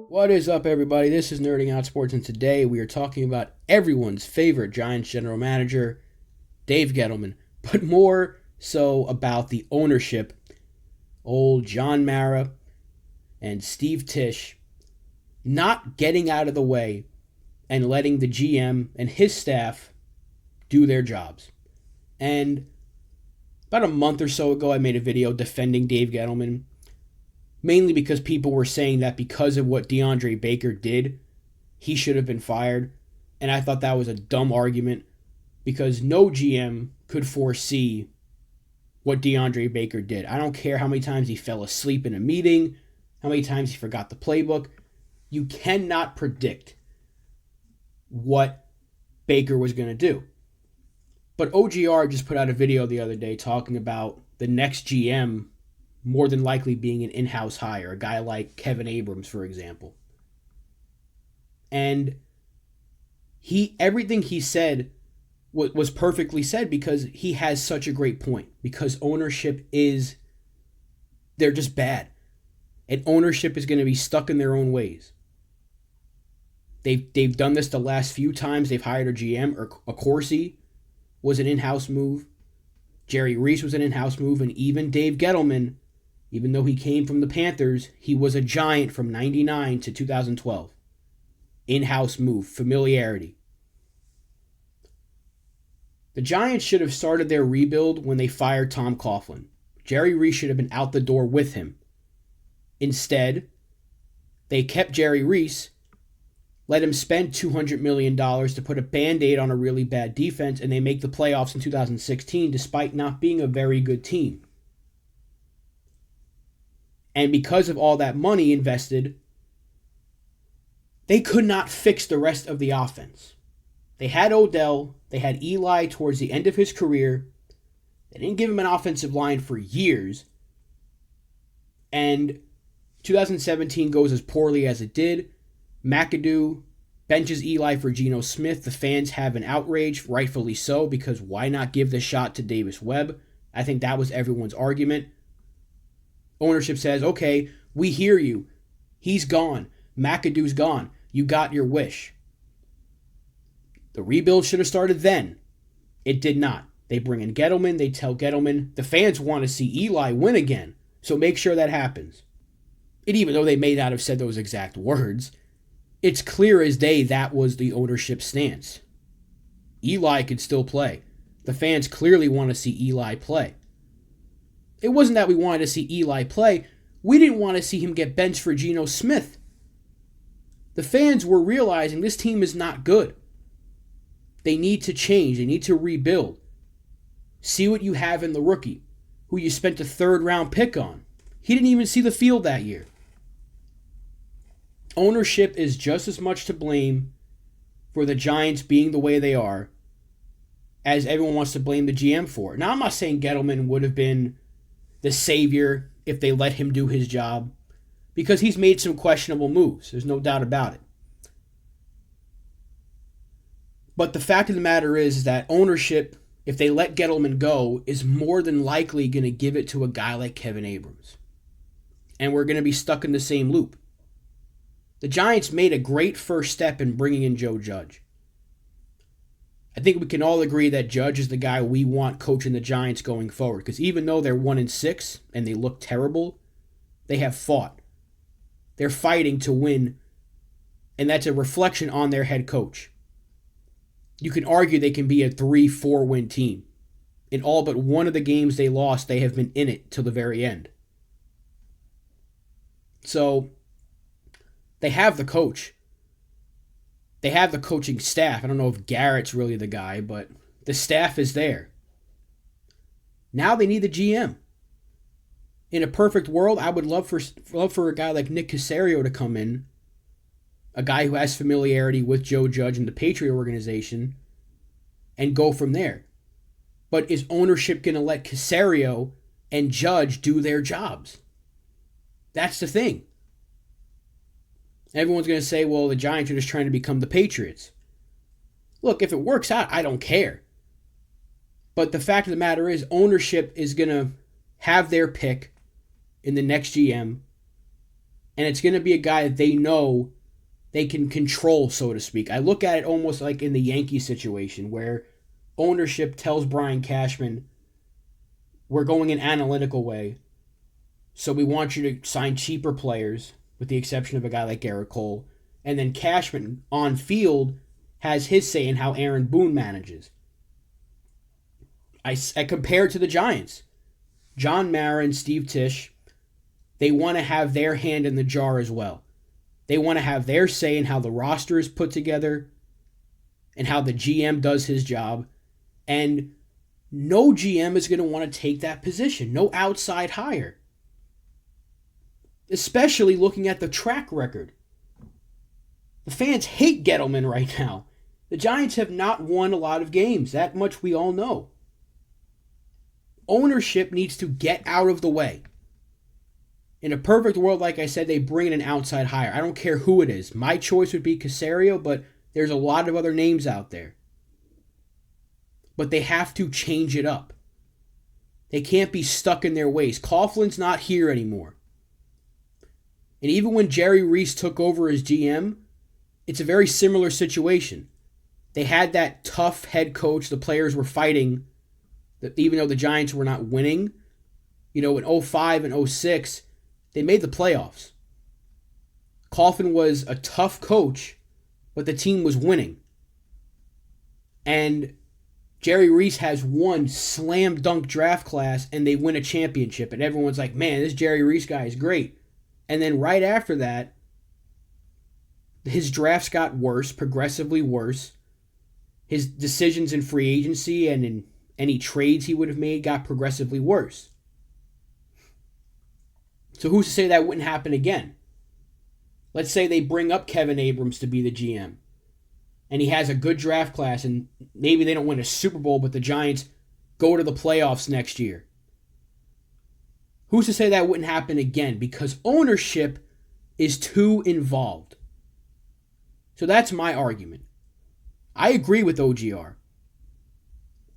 What is up, everybody? This is NerdingOutSports, and today we are talking about everyone's favorite Giants general manager, Dave Gettleman, but more so about the ownership, old John Mara and Steve Tisch, not getting out of the way and letting the GM and his staff do their jobs. And about a month or so ago, I made a video defending Dave Gettleman, mainly because people were saying that because of what DeAndre Baker did, he should have been fired. And I thought that was a dumb argument because no GM could foresee what DeAndre Baker did. I don't care how many times he fell asleep in a meeting, how many times he forgot the playbook. You cannot predict what Baker was going to do. But OGR just put out a video the other day talking about the next GM more than likely being an in-house hire, a guy like Kevin Abrams, for example. And everything he said was perfectly said because he has such a great point. Because ownership they're just bad. And ownership is going to be stuck in their own ways. They've done this the last few times they've hired a GM. Or a Corsi was an in-house move. Jerry Reese was an in-house move. And even Dave Gettleman, even though he came from the Panthers, he was a Giant from 99 to 2012. In-house move, familiarity. The Giants should have started their rebuild when they fired Tom Coughlin. Jerry Reese should have been out the door with him. Instead, they kept Jerry Reese, let him spend $200 million to put a Band-Aid on a really bad defense, and they make the playoffs in 2016 despite not being a very good team. And because of all that money invested, they could not fix the rest of the offense. They had Odell. They had Eli towards the end of his career. They didn't give him an offensive line for years. And 2017 goes as poorly as it did. McAdoo benches Eli for Geno Smith. The fans have an outrage, rightfully so, because why not give the shot to Davis Webb? I think that was everyone's argument. Ownership says, okay, we hear you. He's gone. McAdoo's gone. You got your wish. The rebuild should have started then. It did not. They bring in Gettleman. They tell Gettleman, the fans want to see Eli win again, so make sure that happens. And even though they may not have said those exact words, it's clear as day that was the ownership stance. Eli could still play. The fans clearly want to see Eli play. It wasn't that we wanted to see Eli play. We didn't want to see him get benched for Geno Smith. The fans were realizing this team is not good. They need to change. They need to rebuild. See what you have in the rookie, who you spent a third-round pick on. He didn't even see the field that year. Ownership is just as much to blame for the Giants being the way they are as everyone wants to blame the GM for. Now, I'm not saying Gettleman would have been the savior if they let him do his job, because he's made some questionable moves. There's no doubt about it. But the fact of the matter is that ownership, if they let Gettleman go, is more than likely going to give it to a guy like Kevin Abrams. And we're going to be stuck in the same loop. The Giants made a great first step in bringing in Joe Judge. I think we can all agree that Judge is the guy we want coaching the Giants going forward. Because even though they're 1-6 and they look terrible, they have fought. They're fighting to win. And that's a reflection on their head coach. You can argue they can be a 3-4 win team. In all but one of the games they lost, they have been in it till the very end. So, they have the coach. They have the coaching staff. I don't know if Garrett's really the guy, but the staff is there. Now they need the GM. In a perfect world, I would love for a guy like Nick Caserio to come in, a guy who has familiarity with Joe Judge and the Patriot organization, and go from there. But is ownership going to let Caserio and Judge do their jobs? That's the thing. Everyone's going to say, well, the Giants are just trying to become the Patriots. Look, if it works out, I don't care. But the fact of the matter is, ownership is going to have their pick in the next GM, and it's going to be a guy that they know they can control, so to speak. I look at it almost like in the Yankee situation where ownership tells Brian Cashman, we're going an analytical way, so we want you to sign cheaper players, with the exception of a guy like Garrett Cole. And then Cashman, on field, has his say in how Aaron Boone manages. I compare it to the Giants. John Mara and Steve Tisch, they want to have their hand in the jar as well. They want to have their say in how the roster is put together and how the GM does his job. And no GM is going to want to take that position. No outside hire. Especially looking at the track record. The fans hate Gettleman right now. The Giants have not won a lot of games. That much we all know. Ownership needs to get out of the way. In a perfect world, like I said, they bring in an outside hire. I don't care who it is. My choice would be Caserio, but there's a lot of other names out there. But they have to change it up. They can't be stuck in their ways. Coughlin's not here anymore. And even when Jerry Reese took over as GM, it's a very similar situation. They had that tough head coach. The players were fighting, that even though the Giants were not winning. In 05 and 06, they made the playoffs. Coughlin was a tough coach, but the team was winning. And Jerry Reese has one slam dunk draft class and they win a championship. And everyone's like, man, this Jerry Reese guy is great. And then right after that, his drafts got worse, progressively worse. His decisions in free agency and in any trades he would have made got progressively worse. So who's to say that wouldn't happen again? Let's say they bring up Kevin Abrams to be the GM. And he has a good draft class, and maybe they don't win a Super Bowl, but the Giants go to the playoffs next year. Who's to say that wouldn't happen again? Because ownership is too involved. So that's my argument. I agree with OGR.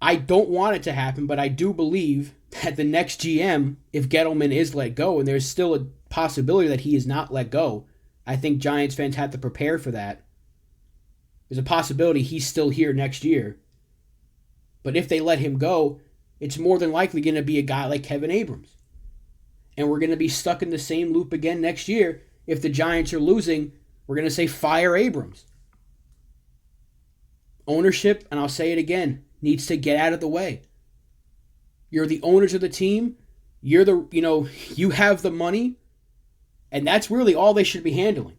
I don't want it to happen, but I do believe that the next GM, if Gettleman is let go, and there's still a possibility that he is not let go, I think Giants fans have to prepare for that. There's a possibility he's still here next year. But if they let him go, it's more than likely going to be a guy like Kevin Abrams. And we're going to be stuck in the same loop again next year. If the Giants are losing, we're going to say fire Abrams. Ownership, and I'll say it again, needs to get out of the way. You're the owners of the team. You have the money. And that's really all they should be handling.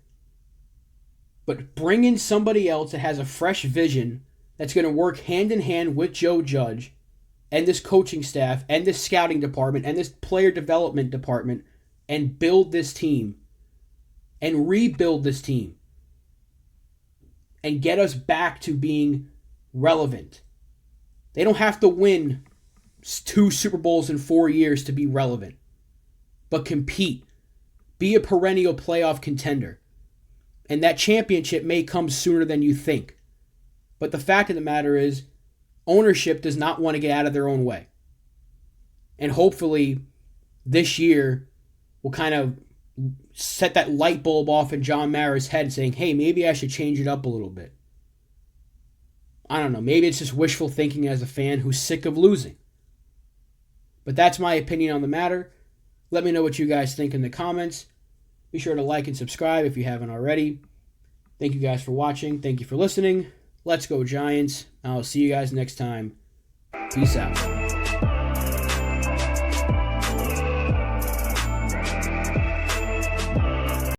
But bring in somebody else that has a fresh vision that's going to work hand in hand with Joe Judge and this coaching staff and this scouting department and this player development department and build this team and rebuild this team and get us back to being relevant. They don't have to win 2 Super Bowls in 4 years to be relevant, but compete. Be a perennial playoff contender. And that championship may come sooner than you think. But the fact of the matter is, ownership does not want to get out of their own way. And hopefully, this year will kind of set that light bulb off in John Mara's head saying, hey, maybe I should change it up a little bit. I don't know. Maybe it's just wishful thinking as a fan who's sick of losing. But that's my opinion on the matter. Let me know what you guys think in the comments. Be sure to like and subscribe if you haven't already. Thank you guys for watching. Thank you for listening. Let's go Giants. I'll see you guys next time. Peace out.